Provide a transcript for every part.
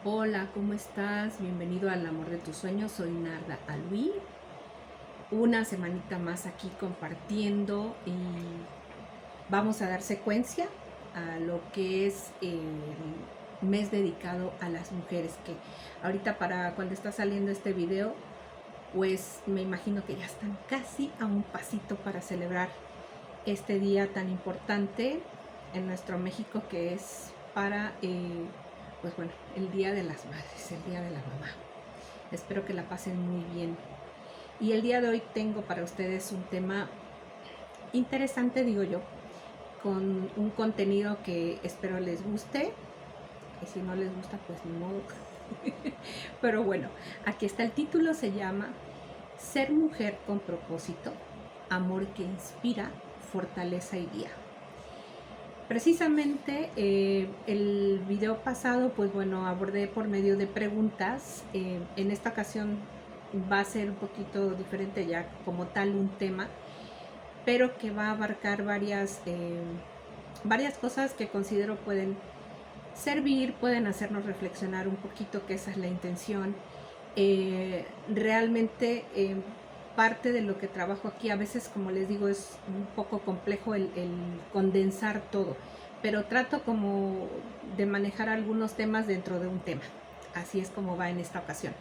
Hola, ¿cómo estás? Bienvenido al amor de tus sueños. Soy Narda Alui. Una semanita más aquí compartiendo y vamos a dar secuencia a lo que es el mes dedicado a las mujeres, que ahorita para cuando está saliendo este video, pues me imagino que ya están casi a un pasito para celebrar este día tan importante en nuestro México, que es para pues bueno, el Día de las Madres, el Día de la Mamá. Espero que la pasen muy bien. Y el día de hoy tengo para ustedes un tema interesante, digo yo, con un contenido que espero les guste. Y si no les gusta, pues ni modo. Pero bueno, aquí está el título, se llama Ser mujer con propósito, amor que inspira, fortaleza y guía. Precisamente el video pasado, pues bueno, abordé por medio de preguntas. En esta ocasión va a ser un poquito diferente ya como tal un tema, pero que va a abarcar varias cosas que considero pueden servir, pueden hacernos reflexionar un poquito, que esa es la intención. Realmente parte de lo que trabajo aquí, a veces, como les digo, es un poco complejo el condensar todo, pero trato como de manejar algunos temas dentro de un tema. Así es como va en esta ocasión.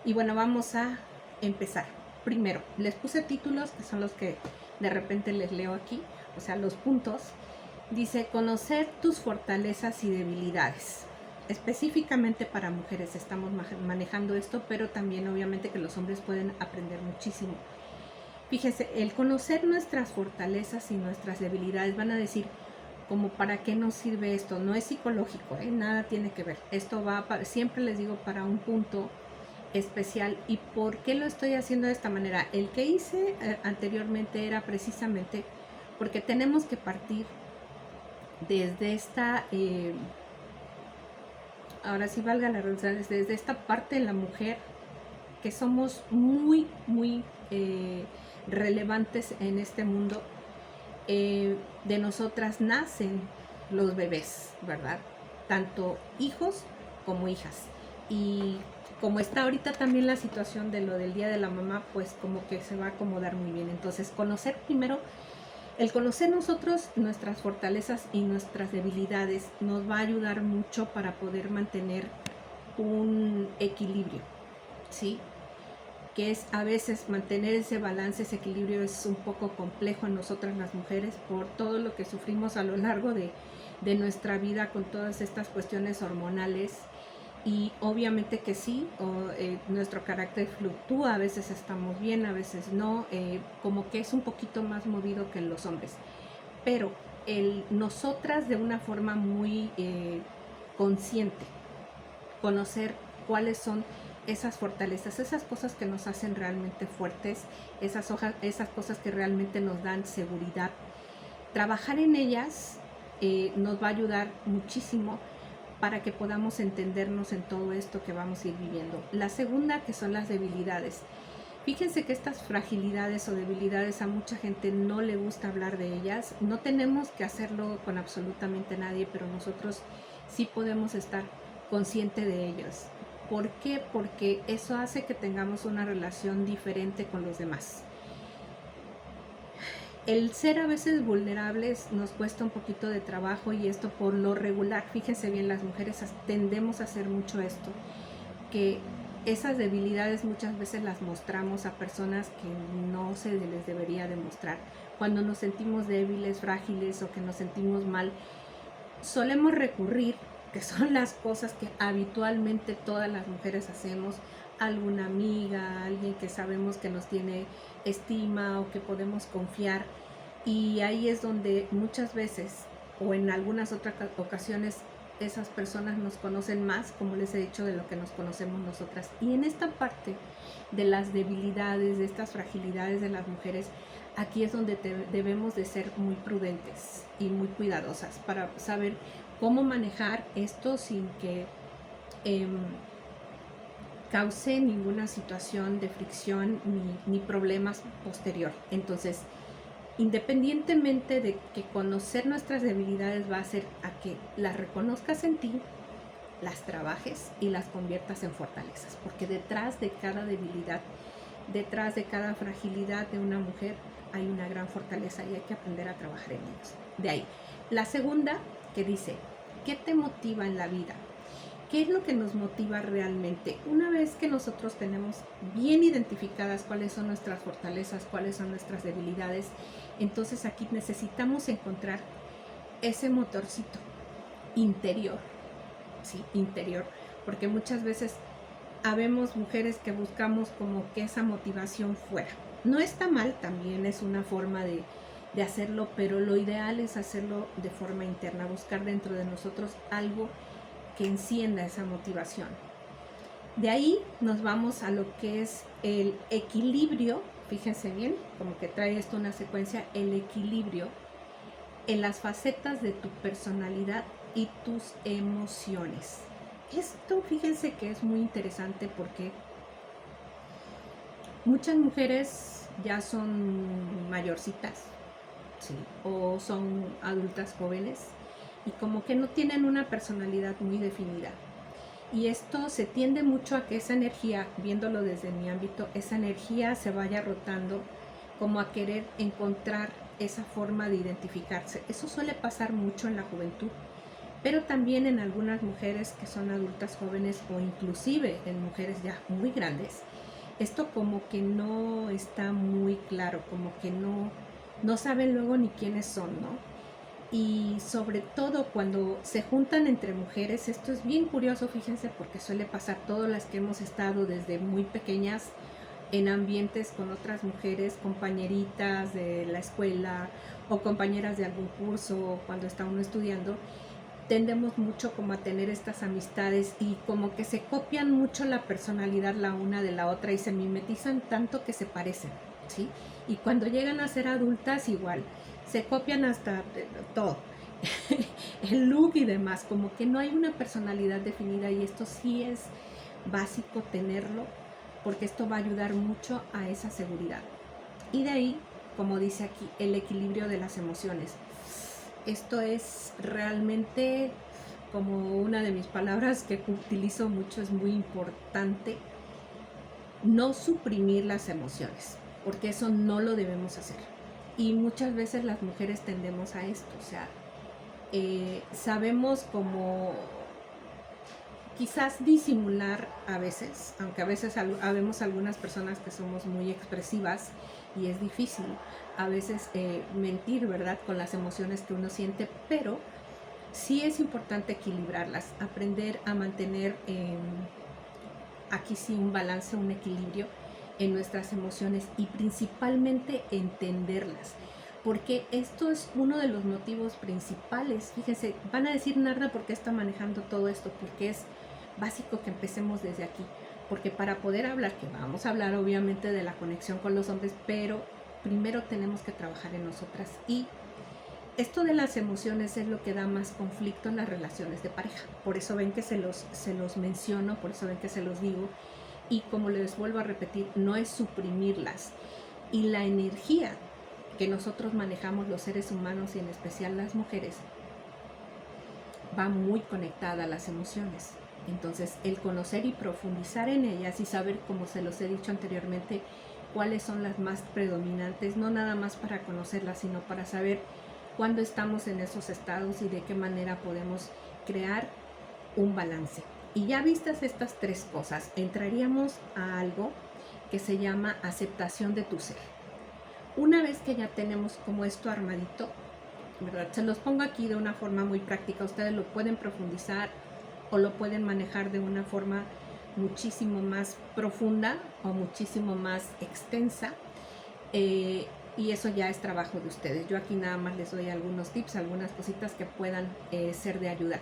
Y bueno, vamos a empezar. Primero, les puse títulos que son los que de repente les leo aquí, o sea, los puntos. Dice, conocer tus fortalezas y debilidades. Específicamente para mujeres estamos manejando esto, pero también obviamente que los hombres pueden aprender muchísimo. Fíjese, el conocer nuestras fortalezas y nuestras debilidades, van a decir, como para qué nos sirve esto. No es psicológico, nada tiene que ver. Esto va para, siempre les digo, para un punto especial. ¿Y por qué lo estoy haciendo de esta manera? El que hice anteriormente era precisamente porque tenemos que partir desde esta, ahora sí valga la redundancia, desde esta parte de la mujer, que somos muy, muy relevantes en este mundo. De nosotras nacen los bebés, ¿verdad? Tanto hijos como hijas. Y como está ahorita también la situación de lo del Día de la Mamá, pues como que se va a acomodar muy bien. Entonces, conocer primero, el conocer nosotros nuestras fortalezas y nuestras debilidades nos va a ayudar mucho para poder mantener un equilibrio, ¿sí? Que es a veces mantener ese balance, ese equilibrio es un poco complejo en nosotras las mujeres por todo lo que sufrimos a lo largo de nuestra vida con todas estas cuestiones hormonales. Y obviamente que sí, nuestro carácter fluctúa, a veces estamos bien, a veces no, como que es un poquito más movido que en los hombres. Pero nosotras de una forma muy consciente, conocer cuáles son esas fortalezas, esas cosas que nos hacen realmente fuertes, esas cosas que realmente nos dan seguridad. Trabajar en ellas nos va a ayudar muchísimo para que podamos entendernos en todo esto que vamos a ir viviendo. La segunda, que son las debilidades. Fíjense que estas fragilidades o debilidades a mucha gente no le gusta hablar de ellas. No tenemos que hacerlo con absolutamente nadie, pero nosotros sí podemos estar conscientes de ellas. ¿Por qué? Porque eso hace que tengamos una relación diferente con los demás. El ser a veces vulnerables nos cuesta un poquito de trabajo, y esto por lo regular, fíjense bien, las mujeres tendemos a hacer mucho esto, que esas debilidades muchas veces las mostramos a personas que no se les debería demostrar. Cuando nos sentimos débiles, frágiles o que nos sentimos mal, solemos recurrir, que son las cosas que habitualmente todas las mujeres hacemos, a alguna amiga, a alguien que sabemos que nos tiene estima o que podemos confiar. Y ahí es donde muchas veces, o en algunas otras ocasiones, esas personas nos conocen más, como les he dicho, de lo que nos conocemos nosotras. Y en esta parte de las debilidades, de estas fragilidades de las mujeres, aquí es donde debemos de ser muy prudentes y muy cuidadosas para saber cómo manejar esto sin que cause ninguna situación de fricción ni problemas posterior. Entonces, independientemente de que conocer nuestras debilidades va a hacer a que las reconozcas en ti las trabajes y las conviertas en fortalezas, porque detrás de cada debilidad, detrás de cada fragilidad de una mujer hay una gran fortaleza y hay que aprender a trabajar en ellos. De ahí. La segunda que dice, ¿qué te motiva en la vida? ¿Qué es lo que nos motiva realmente? Una vez que nosotros tenemos bien identificadas cuáles son nuestras fortalezas, cuáles son nuestras debilidades, entonces aquí necesitamos encontrar ese motorcito interior, ¿sí? Interior, porque muchas veces habemos mujeres que buscamos como que esa motivación fuera. No está mal, también es una forma de hacerlo, pero lo ideal es hacerlo de forma interna, buscar dentro de nosotros algo que encienda esa motivación. De ahí nos vamos a lo que es el equilibrio, fíjense bien, como que trae esto una secuencia, el equilibrio en las facetas de tu personalidad y tus emociones. Esto, fíjense que es muy interesante porque muchas mujeres ya son mayorcitas, ¿sí? O son adultas jóvenes y como que no tienen una personalidad muy definida. Y esto se tiende mucho a que esa energía, viéndolo desde mi ámbito, esa energía se vaya rotando como a querer encontrar esa forma de identificarse. Eso suele pasar mucho en la juventud, pero también en algunas mujeres que son adultas jóvenes o inclusive en mujeres ya muy grandes. Esto como que no está muy claro, como que no saben luego ni quiénes son, ¿no? Y sobre todo cuando se juntan entre mujeres, esto es bien curioso, fíjense, porque suele pasar todas las que hemos estado desde muy pequeñas en ambientes con otras mujeres, compañeritas de la escuela o compañeras de algún curso cuando está uno estudiando, tendemos mucho como a tener estas amistades y como que se copian mucho la personalidad la una de la otra y se mimetizan tanto que se parecen, ¿sí? Y cuando llegan a ser adultas igual, se copian hasta todo, el look y demás, como que no hay una personalidad definida y esto sí es básico tenerlo porque esto va a ayudar mucho a esa seguridad. Y de ahí, como dice aquí, el equilibrio de las emociones. Esto es realmente como una de mis palabras que utilizo mucho, es muy importante no suprimir las emociones, porque eso no lo debemos hacer. Y muchas veces las mujeres tendemos a esto, o sea, sabemos como quizás disimular a veces, aunque a veces habemos algunas personas que somos muy expresivas y es difícil a veces mentir, ¿verdad?, con las emociones que uno siente, pero sí es importante equilibrarlas, aprender a mantener aquí sí un balance, un equilibrio en nuestras emociones y principalmente entenderlas, porque esto es uno de los motivos principales. Fíjense, van a decir, Narda, ¿por qué está manejando todo esto? Porque es básico que empecemos desde aquí, porque para poder hablar, que vamos a hablar obviamente de la conexión con los hombres, pero primero tenemos que trabajar en nosotras, y esto de las emociones es lo que da más conflicto en las relaciones de pareja. Por eso ven que se los menciono, por eso ven que se los digo. Y como les vuelvo a repetir, no es suprimirlas. Y la energía que nosotros manejamos los seres humanos y en especial las mujeres va muy conectada a las emociones. Entonces, el conocer y profundizar en ellas y saber, como se los he dicho anteriormente, cuáles son las más predominantes, no nada más para conocerlas, sino para saber cuándo estamos en esos estados y de qué manera podemos crear un balance. Y ya vistas estas tres cosas, entraríamos a algo que se llama aceptación de tu ser. Una vez que ya tenemos como esto armadito, ¿verdad?, se los pongo aquí de una forma muy práctica, ustedes lo pueden profundizar o lo pueden manejar de una forma muchísimo más profunda o muchísimo más extensa, y eso ya es trabajo de ustedes. Yo aquí nada más les doy algunos tips, algunas cositas que puedan ser de ayuda.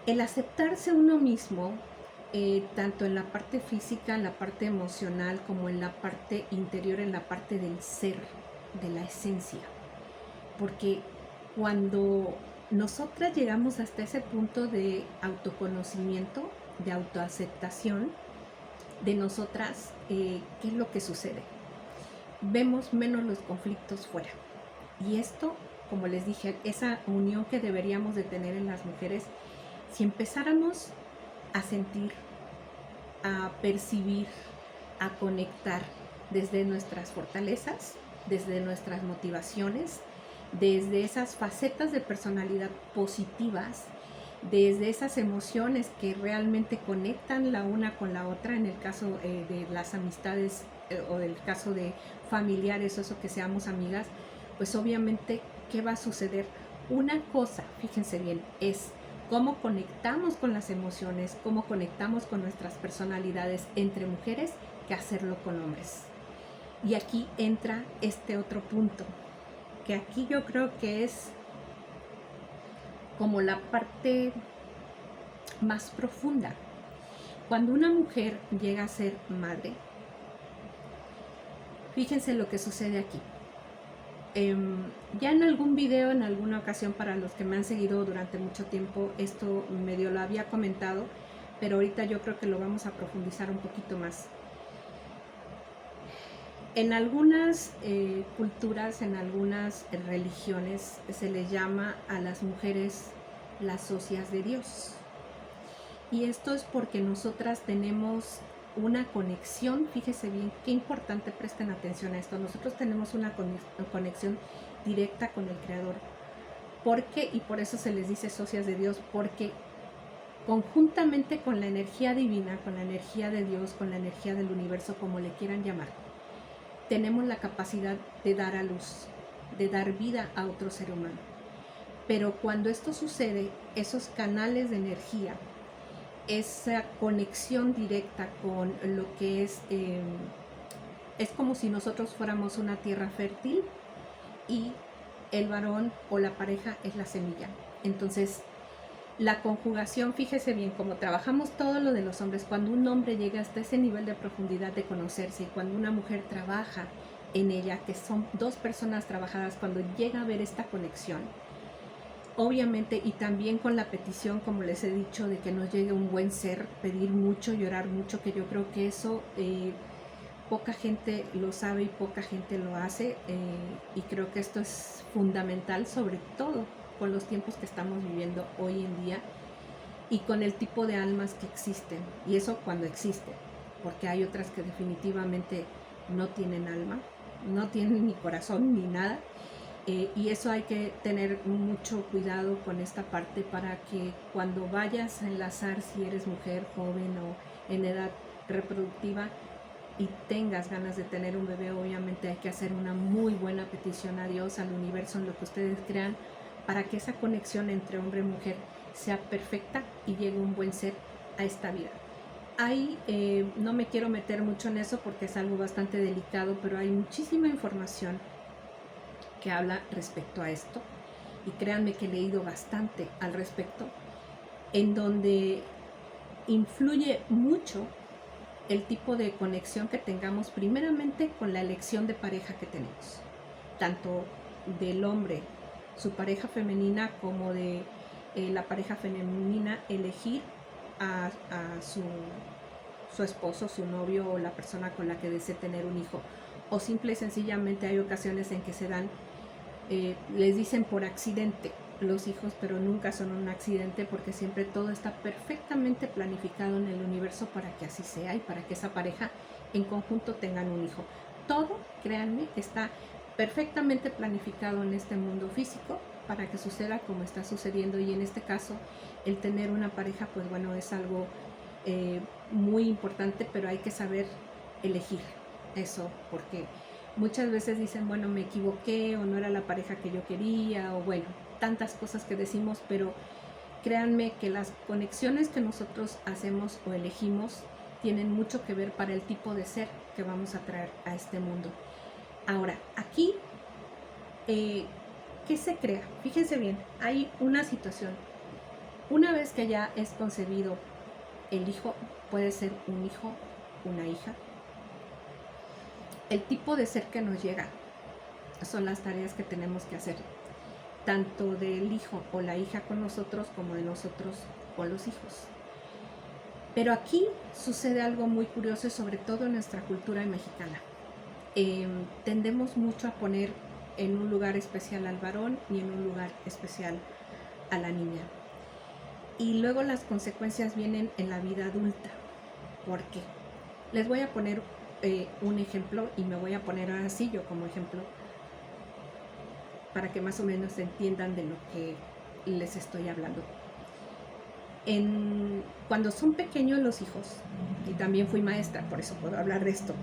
El aceptarse uno mismo, tanto en la parte física, en la parte emocional, como en la parte interior, en la parte del ser, de la esencia. Porque cuando nosotras llegamos hasta ese punto de autoconocimiento, de autoaceptación de nosotras, ¿qué es lo que sucede? Vemos menos los conflictos fuera. Y esto, como les dije, esa unión que deberíamos de tener en las mujeres Si empezáramos a sentir, a percibir, a conectar desde nuestras fortalezas, desde nuestras motivaciones, desde esas facetas de personalidad positivas, desde esas emociones que realmente conectan la una con la otra, en el caso de las amistades o del caso de familiares o eso, que seamos amigas, pues obviamente, ¿qué va a suceder? Una cosa, fíjense bien, es cómo conectamos con las emociones, cómo conectamos con nuestras personalidades entre mujeres, que hacerlo con hombres. Y aquí entra este otro punto, que aquí yo creo que es como la parte más profunda. Cuando una mujer llega a ser madre, fíjense lo que sucede aquí. Ya en algún video, en alguna ocasión, para los que me han seguido durante mucho tiempo, esto medio lo había comentado, pero ahorita yo creo que lo vamos a profundizar un poquito más. En algunas culturas, en algunas religiones, se les llama a las mujeres las socias de Dios. Y esto es porque nosotras tenemos una conexión, fíjese bien, qué importante, presten atención a esto. Nosotros tenemos una conexión directa con el Creador. ¿Por qué? Y por eso se les dice socias de Dios, porque conjuntamente con la energía divina, con la energía de Dios, con la energía del universo, como le quieran llamar, tenemos la capacidad de dar a luz, de dar vida a otro ser humano. Pero cuando esto sucede, esos canales de energía, esa conexión directa con lo que es como si nosotros fuéramos una tierra fértil y el varón o la pareja es la semilla. Entonces, la conjugación, fíjese bien, como trabajamos todo lo de los hombres, cuando un hombre llega hasta ese nivel de profundidad de conocerse, y cuando una mujer trabaja en ella, que son dos personas trabajadas, cuando llega a ver esta conexión, obviamente, y también con la petición, como les he dicho, de que nos llegue un buen ser, pedir mucho, llorar mucho, que yo creo que eso poca gente lo sabe y poca gente lo hace, y creo que esto es fundamental, sobre todo con los tiempos que estamos viviendo hoy en día y con el tipo de almas que existen, y eso cuando existen, porque hay otras que definitivamente no tienen alma, no tienen ni corazón ni nada. Y eso hay que tener mucho cuidado con esta parte, para que cuando vayas a enlazar, si eres mujer, joven o en edad reproductiva y tengas ganas de tener un bebé, obviamente hay que hacer una muy buena petición a Dios, al universo, en lo que ustedes crean, para que esa conexión entre hombre y mujer sea perfecta y llegue un buen ser a esta vida. Ahí no me quiero meter mucho en eso porque es algo bastante delicado, pero hay muchísima información que habla respecto a esto, y créanme que he leído bastante al respecto, en donde influye mucho el tipo de conexión que tengamos, primeramente con la elección de pareja que tenemos, tanto del hombre, su pareja femenina, como de la pareja femenina elegir a su esposo, su novio o la persona con la que desee tener un hijo, o simple y sencillamente hay ocasiones en que se dan, les dicen por accidente los hijos, pero nunca son un accidente, porque siempre todo está perfectamente planificado en el universo para que así sea y para que esa pareja en conjunto tengan un hijo. Todo, créanme, está perfectamente planificado en este mundo físico para que suceda como está sucediendo, y en este caso el tener una pareja, pues bueno, es algo muy importante, pero hay que saber elegir eso, porque muchas veces dicen, bueno, me equivoqué, o no era la pareja que yo quería, o bueno, tantas cosas que decimos, pero créanme que las conexiones que nosotros hacemos o elegimos tienen mucho que ver para el tipo de ser que vamos a traer a este mundo. Ahora, aquí, ¿qué se crea? Fíjense bien, hay una situación. Una vez que ya es concebido el hijo, puede ser un hijo, una hija, el tipo de ser que nos llega son las tareas que tenemos que hacer, tanto del hijo o la hija con nosotros, como de nosotros con los hijos. Pero aquí sucede algo muy curioso, y sobre todo en nuestra cultura mexicana. Tendemos mucho a poner en un lugar especial al varón y en un lugar especial a la niña. Y luego las consecuencias vienen en la vida adulta. ¿Por qué? Les voy a poner un ejemplo, y me voy a poner ahora sí yo como ejemplo para que más o menos entiendan de lo que les estoy hablando. Cuando son pequeños los hijos, y también fui maestra, por eso puedo hablar de esto,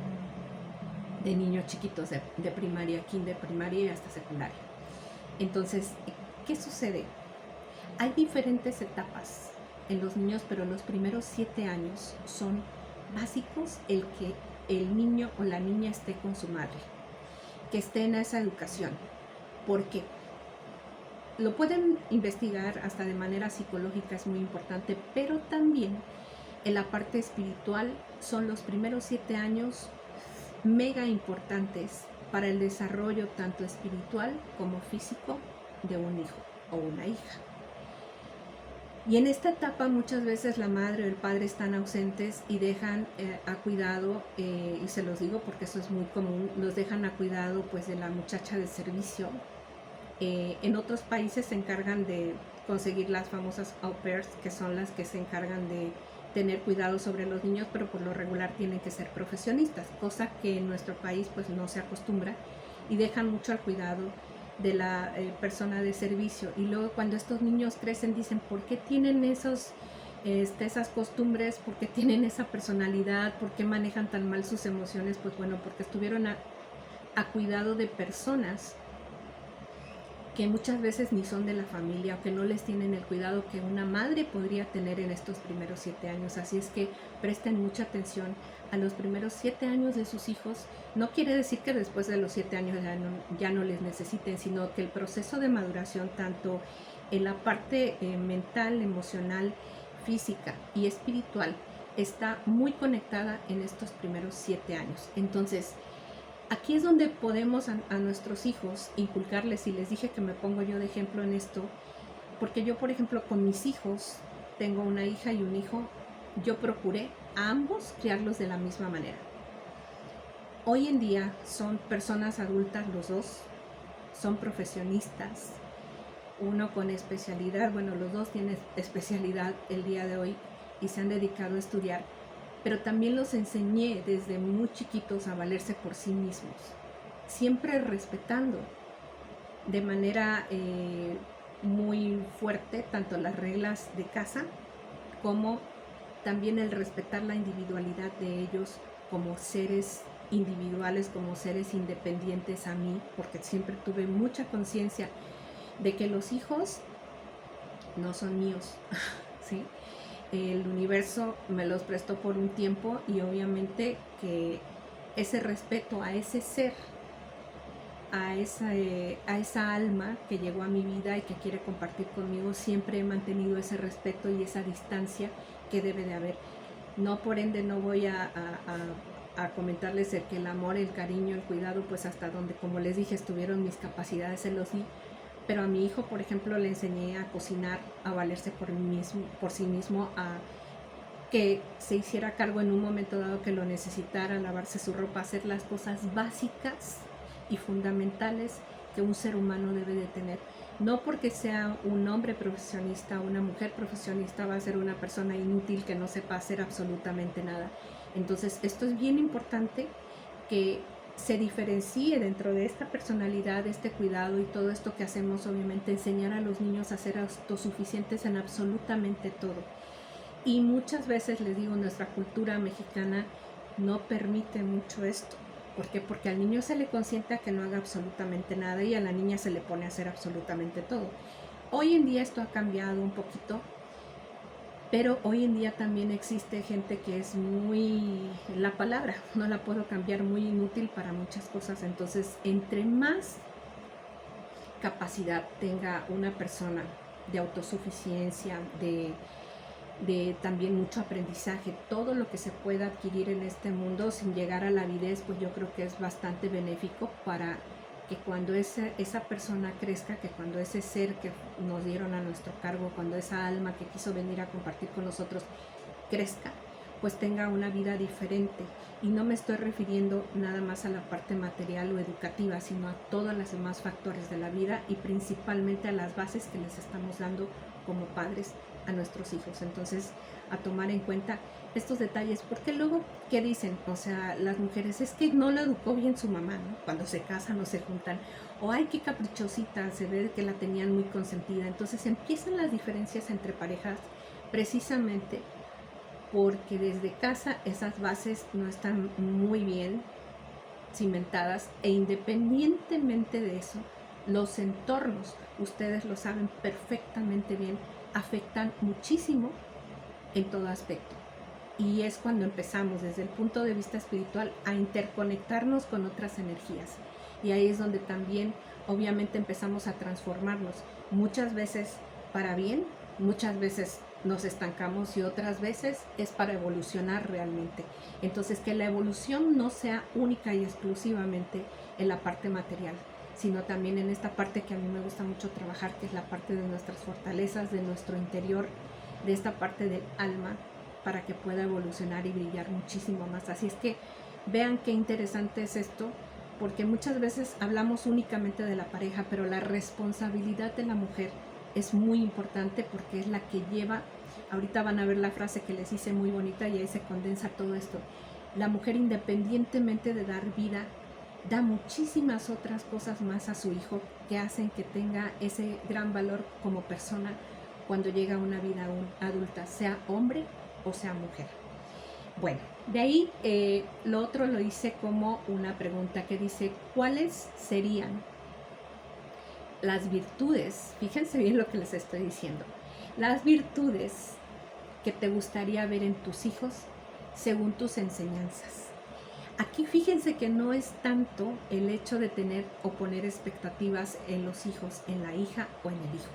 de niños chiquitos de primaria, kinder, primaria y hasta secundaria. Entonces, ¿qué sucede? Hay diferentes etapas en los niños, pero los primeros 7 años son básicos el que el niño o la niña esté con su madre, que esté en esa educación. Porque lo pueden investigar hasta de manera psicológica, es muy importante, pero también en la parte espiritual son los primeros 7 años mega importantes para el desarrollo tanto espiritual como físico de un hijo o una hija. Y en esta etapa muchas veces la madre o el padre están ausentes y dejan a cuidado, y se los digo porque eso es muy común, los dejan a cuidado pues de la muchacha de servicio. En otros países se encargan de conseguir las famosas au pairs, que son las que se encargan de tener cuidado sobre los niños, pero por lo regular tienen que ser profesionistas, cosa que en nuestro país pues no se acostumbra, y dejan mucho al cuidado de la persona de servicio. Y luego cuando estos niños crecen dicen, ¿por qué tienen esas costumbres? ¿Por qué tienen esa personalidad? ¿Por qué manejan tan mal sus emociones? Pues bueno, porque estuvieron a cuidado de personas que muchas veces ni son de la familia o que no les tienen el cuidado que una madre podría tener en estos primeros 7 años. Así es que presten mucha atención a los primeros 7 años de sus hijos. No quiere decir que después de los 7 años ya no les necesiten, sino que el proceso de maduración, tanto en la parte mental, emocional, física y espiritual, está muy conectada en estos primeros 7 años. Entonces, aquí es donde podemos a nuestros hijos inculcarles, y les dije que me pongo yo de ejemplo en esto, porque yo, por ejemplo, con mis hijos, tengo una hija y un hijo, yo procuré a ambos criarlos de la misma manera. Hoy en día son personas adultas los dos, son profesionistas, uno con especialidad, bueno, los dos tienen especialidad el día de hoy y se han dedicado a estudiar, pero también los enseñé desde muy chiquitos a valerse por sí mismos, siempre respetando de manera muy fuerte tanto las reglas de casa como también el respetar la individualidad de ellos como seres individuales, como seres independientes a mí, porque siempre tuve mucha conciencia de que los hijos no son míos, ¿sí? El universo me los prestó por un tiempo y obviamente que ese respeto a ese ser, a esa alma que llegó a mi vida y que quiere compartir conmigo, siempre he mantenido ese respeto y esa distancia que debe de haber. No, por ende, no voy a comentarles que el amor, el cariño, el cuidado, pues hasta donde, como les dije, estuvieron mis capacidades, se los di. Pero a mi hijo, por ejemplo, le enseñé a cocinar, a valerse por sí mismo, a que se hiciera cargo en un momento dado que lo necesitara, lavarse su ropa, hacer las cosas básicas y fundamentales que un ser humano debe de tener. No porque sea un hombre profesionista o una mujer profesionista va a ser una persona inútil que no sepa hacer absolutamente nada. Entonces, esto es bien importante, que se diferencie dentro de esta personalidad, este cuidado y todo esto que hacemos, obviamente enseñar a los niños a ser autosuficientes en absolutamente todo. Y muchas veces les digo, nuestra cultura mexicana no permite mucho esto. ¿Por qué? Porque al niño se le consiente a que no haga absolutamente nada y a la niña se le pone a hacer absolutamente todo. Hoy en día esto ha cambiado un poquito, pero hoy en día también existe gente que es muy, la palabra no la puedo cambiar, muy inútil para muchas cosas. Entonces, entre más capacidad tenga una persona de autosuficiencia, de también mucho aprendizaje, todo lo que se pueda adquirir en este mundo sin llegar a la avidez, pues yo creo que es bastante benéfico para que cuando esa persona crezca, que cuando ese ser que nos dieron a nuestro cargo, cuando esa alma que quiso venir a compartir con nosotros crezca, pues tenga una vida diferente. Y no me estoy refiriendo nada más a la parte material o educativa, sino a todos los demás factores de la vida y principalmente a las bases que les estamos dando como padres a nuestros hijos. Entonces, a tomar en cuenta estos detalles, porque luego, ¿qué dicen? O sea, las mujeres, es que no la educó bien su mamá, ¿no? Cuando se casan o se juntan, o ay, qué caprichosita, se ve que la tenían muy consentida. Entonces empiezan las diferencias entre parejas precisamente porque desde casa esas bases no están muy bien cimentadas, e independientemente de eso, los entornos, ustedes lo saben perfectamente bien, afectan muchísimo en todo aspecto. Y es cuando empezamos desde el punto de vista espiritual a interconectarnos con otras energías. Y ahí es donde también obviamente empezamos a transformarnos, muchas veces para bien, muchas veces nos estancamos y otras veces es para evolucionar realmente. Entonces, que la evolución no sea única y exclusivamente en la parte material, sino también en esta parte que a mí me gusta mucho trabajar, que es la parte de nuestras fortalezas, de nuestro interior, de esta parte del alma, para que pueda evolucionar y brillar muchísimo más. Así es que vean qué interesante es esto, porque muchas veces hablamos únicamente de la pareja, pero la responsabilidad de la mujer es muy importante porque es la que lleva, ahorita van a ver la frase que les hice muy bonita y ahí se condensa todo esto. La mujer, independientemente de dar vida, da muchísimas otras cosas más a su hijo que hacen que tenga ese gran valor como persona cuando llega a una vida adulta, sea hombre o sea mujer. Bueno, de ahí lo otro lo hice como una pregunta que dice, ¿cuáles serían las virtudes? Fíjense bien lo que les estoy diciendo. Las virtudes que te gustaría ver en tus hijos según tus enseñanzas. Aquí fíjense que no es tanto el hecho de tener o poner expectativas en los hijos, en la hija o en el hijo,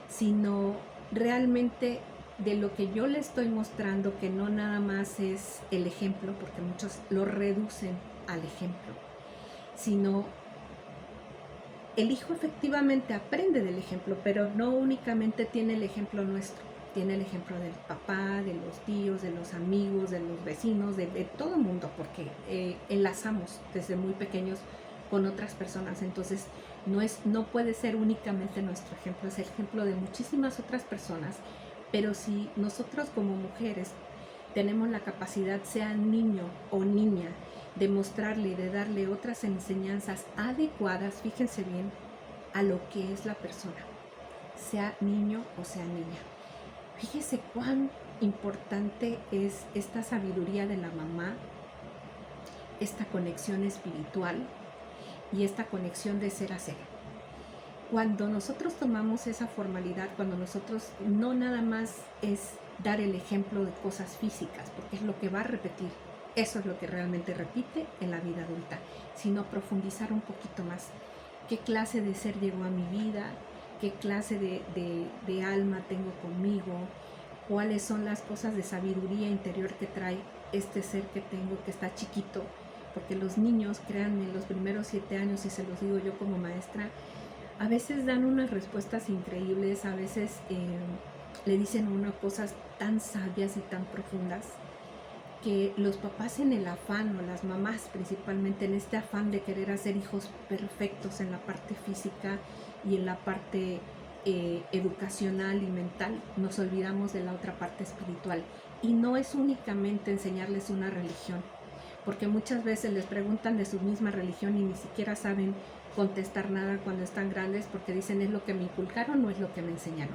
sino realmente de lo que yo le estoy mostrando, que no nada más es el ejemplo, porque muchos lo reducen al ejemplo, sino el hijo efectivamente aprende del ejemplo, pero no únicamente tiene el ejemplo nuestro, tiene el ejemplo del papá, de los tíos, de los amigos, de los vecinos, de todo el mundo, porque enlazamos desde muy pequeños con otras personas. Entonces no puede ser únicamente nuestro ejemplo, es el ejemplo de muchísimas otras personas. Pero si nosotros como mujeres tenemos la capacidad, sea niño o niña, de mostrarle y de darle otras enseñanzas adecuadas, fíjense bien, a lo que es la persona, sea niño o sea niña. Fíjese cuán importante es esta sabiduría de la mamá, esta conexión espiritual y esta conexión de ser a ser. Cuando nosotros tomamos esa formalidad, cuando nosotros no nada más es dar el ejemplo de cosas físicas, porque es lo que va a repetir, eso es lo que realmente repite en la vida adulta, sino profundizar un poquito más. ¿Qué clase de ser llegó a mi vida? ¿Qué clase de alma tengo conmigo? ¿Cuáles son las cosas de sabiduría interior que trae este ser que tengo, que está chiquito? Porque los niños, créanme, los primeros 7 años, y se los digo yo como maestra, a veces dan unas respuestas increíbles, a veces le dicen a uno cosas tan sabias y tan profundas, que los papás en el afán, o las mamás principalmente, en este afán de querer hacer hijos perfectos en la parte física y en la parte educacional y mental, nos olvidamos de la otra parte espiritual. Y no es únicamente enseñarles una religión, porque muchas veces les preguntan de su misma religión y ni siquiera saben contestar nada cuando están grandes, porque dicen, ¿es lo que me inculcaron o es lo que me enseñaron?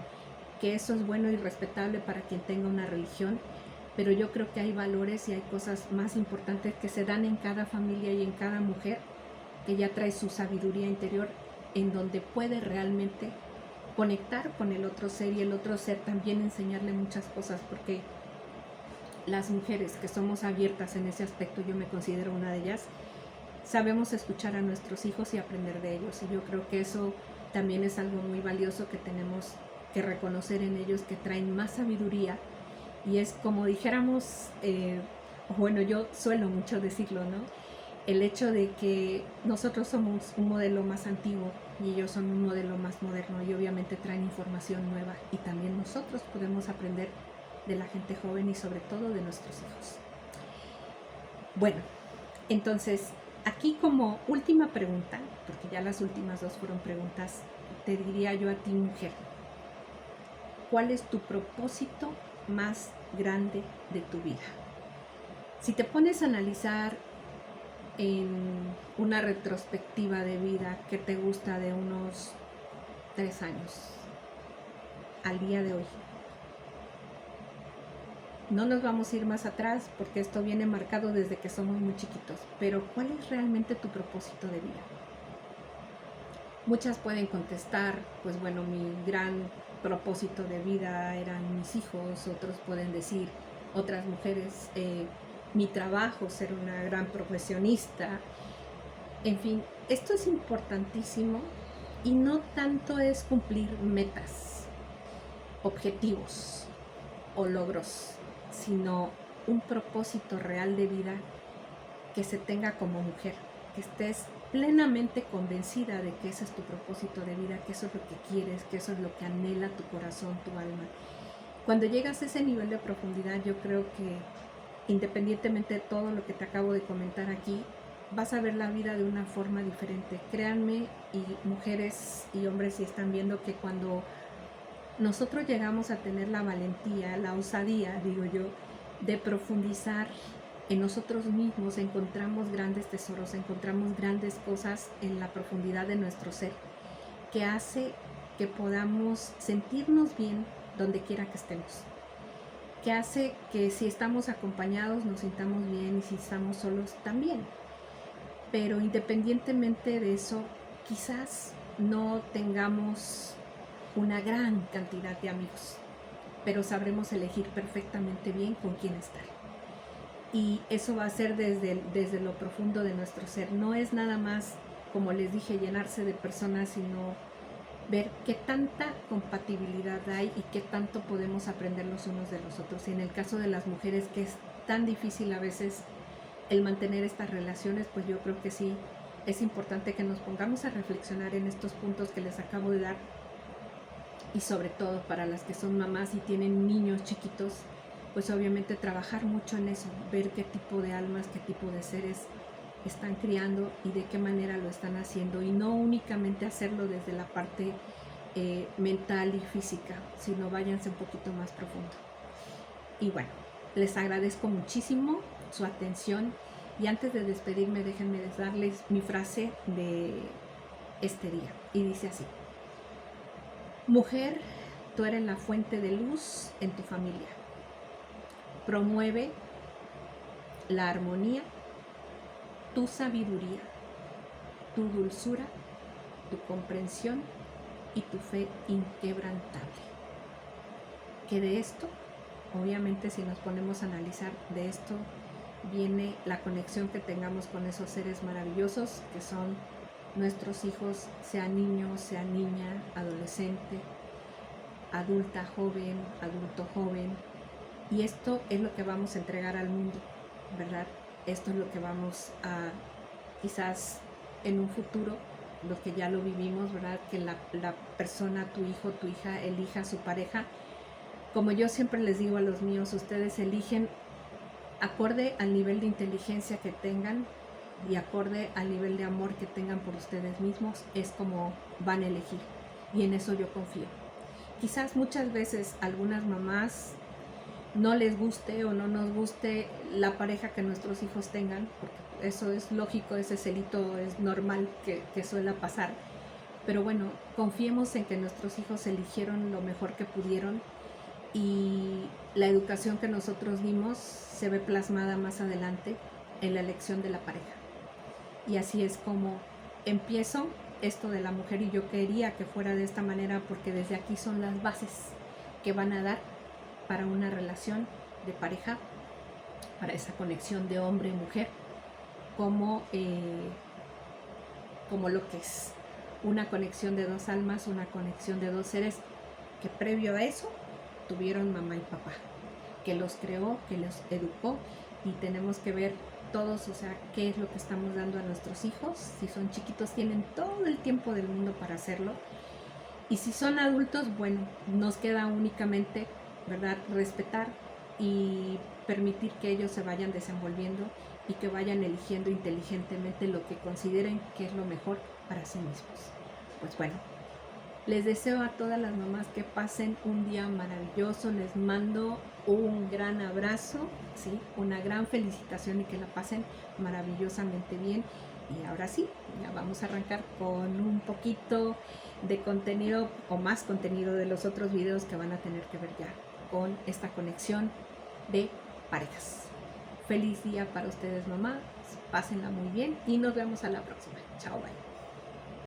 Que eso es bueno y respetable para quien tenga una religión, pero yo creo que hay valores y hay cosas más importantes que se dan en cada familia y en cada mujer, que ya trae su sabiduría interior, en donde puede realmente conectar con el otro ser, y el otro ser también enseñarle muchas cosas, porque las mujeres que somos abiertas en ese aspecto, yo me considero una de ellas, sabemos escuchar a nuestros hijos y aprender de ellos, y yo creo que eso también es algo muy valioso que tenemos que reconocer en ellos, que traen más sabiduría. Y es como dijéramos, bueno, yo suelo mucho decirlo, ¿no? El hecho de que nosotros somos un modelo más antiguo y ellos son un modelo más moderno, y obviamente traen información nueva, y también nosotros podemos aprender de la gente joven y sobre todo de nuestros hijos. Bueno, entonces aquí como última pregunta, porque ya las últimas 2 fueron preguntas, te diría yo a ti, mujer, ¿cuál es tu propósito más grande de tu vida? Si te pones a analizar en una retrospectiva de vida que te gusta de unos 3 años al día de hoy, no nos vamos a ir más atrás porque esto viene marcado desde que somos muy chiquitos, pero ¿cuál es realmente tu propósito de vida? Muchas pueden contestar, pues bueno, mi gran propósito de vida eran mis hijos, otros pueden decir, otras mujeres, mi trabajo, ser una gran profesionista. En fin, esto es importantísimo y no tanto es cumplir metas, objetivos o logros, sino un propósito real de vida que se tenga como mujer, que estés plenamente convencida de que ese es tu propósito de vida, que eso es lo que quieres, que eso es lo que anhela tu corazón, tu alma. Cuando llegas a ese nivel de profundidad, yo creo que independientemente de todo lo que te acabo de comentar aquí, vas a ver la vida de una forma diferente. Créanme, y mujeres y hombres, si están viendo que cuando nosotros llegamos a tener la valentía, la osadía, digo yo, de profundizar en nosotros mismos, encontramos grandes tesoros, encontramos grandes cosas en la profundidad de nuestro ser, que hace que podamos sentirnos bien donde quiera que estemos, que hace que si estamos acompañados nos sintamos bien y si estamos solos también. Pero independientemente de eso, quizás no tengamos una gran cantidad de amigos, pero sabremos elegir perfectamente bien con quién estar. Y eso va a ser desde lo profundo de nuestro ser. No es nada más, como les dije, llenarse de personas, sino ver qué tanta compatibilidad hay y qué tanto podemos aprender los unos de los otros. Y en el caso de las mujeres, que es tan difícil a veces el mantener estas relaciones, pues yo creo que sí es importante que nos pongamos a reflexionar en estos puntos que les acabo de dar. Y sobre todo para las que son mamás y tienen niños chiquitos, pues obviamente trabajar mucho en eso, ver qué tipo de almas, qué tipo de seres están criando y de qué manera lo están haciendo, y no únicamente hacerlo desde la parte mental y física, sino váyanse un poquito más profundo. Y bueno, les agradezco muchísimo su atención, y antes de despedirme déjenme darles mi frase de este día, y dice así: mujer, tú eres la fuente de luz en tu familia. Promueve la armonía, tu sabiduría, tu dulzura, tu comprensión y tu fe inquebrantable. Que de esto, obviamente, si nos ponemos a analizar, de esto viene la conexión que tengamos con esos seres maravillosos que son nuestros hijos, sea niño, sea niña, adolescente, adulta joven, adulto joven. Y esto es lo que vamos a entregar al mundo, ¿verdad? Esto es lo que vamos a, quizás en un futuro, lo que ya lo vivimos, ¿verdad? Que la persona, tu hijo, tu hija, elija su pareja. Como yo siempre les digo a los míos, ustedes eligen acorde al nivel de inteligencia que tengan y acorde al nivel de amor que tengan por ustedes mismos, es como van a elegir. Y en eso yo confío. Quizás muchas veces algunas mamás no les guste o no nos guste la pareja que nuestros hijos tengan, porque eso es lógico, ese celito es normal que suele pasar. Pero bueno, confiemos en que nuestros hijos eligieron lo mejor que pudieron, y la educación que nosotros dimos se ve plasmada más adelante en la elección de la pareja. Y así es como empiezo esto de la mujer, y yo quería que fuera de esta manera porque desde aquí son las bases que van a dar para una relación de pareja, para esa conexión de hombre y mujer, como lo que es una conexión de dos almas, una conexión de dos seres que previo a eso tuvieron mamá y papá, que los creó, que los educó, y tenemos que ver todos, o sea, qué es lo que estamos dando a nuestros hijos. Si son chiquitos tienen todo el tiempo del mundo para hacerlo, y si son adultos, bueno, nos queda únicamente, ¿verdad?, respetar y permitir que ellos se vayan desenvolviendo y que vayan eligiendo inteligentemente lo que consideren que es lo mejor para sí mismos. Pues bueno, Les deseo a todas las mamás que pasen un día maravilloso. Les mando un gran abrazo, ¿sí? Una gran felicitación y que la pasen maravillosamente bien. Y ahora sí, ya vamos a arrancar con un poquito de contenido o más contenido de los otros videos que van a tener que ver ya con esta conexión de parejas. Feliz día para ustedes, mamás. Pásenla muy bien y nos vemos a la próxima. Chao, bye.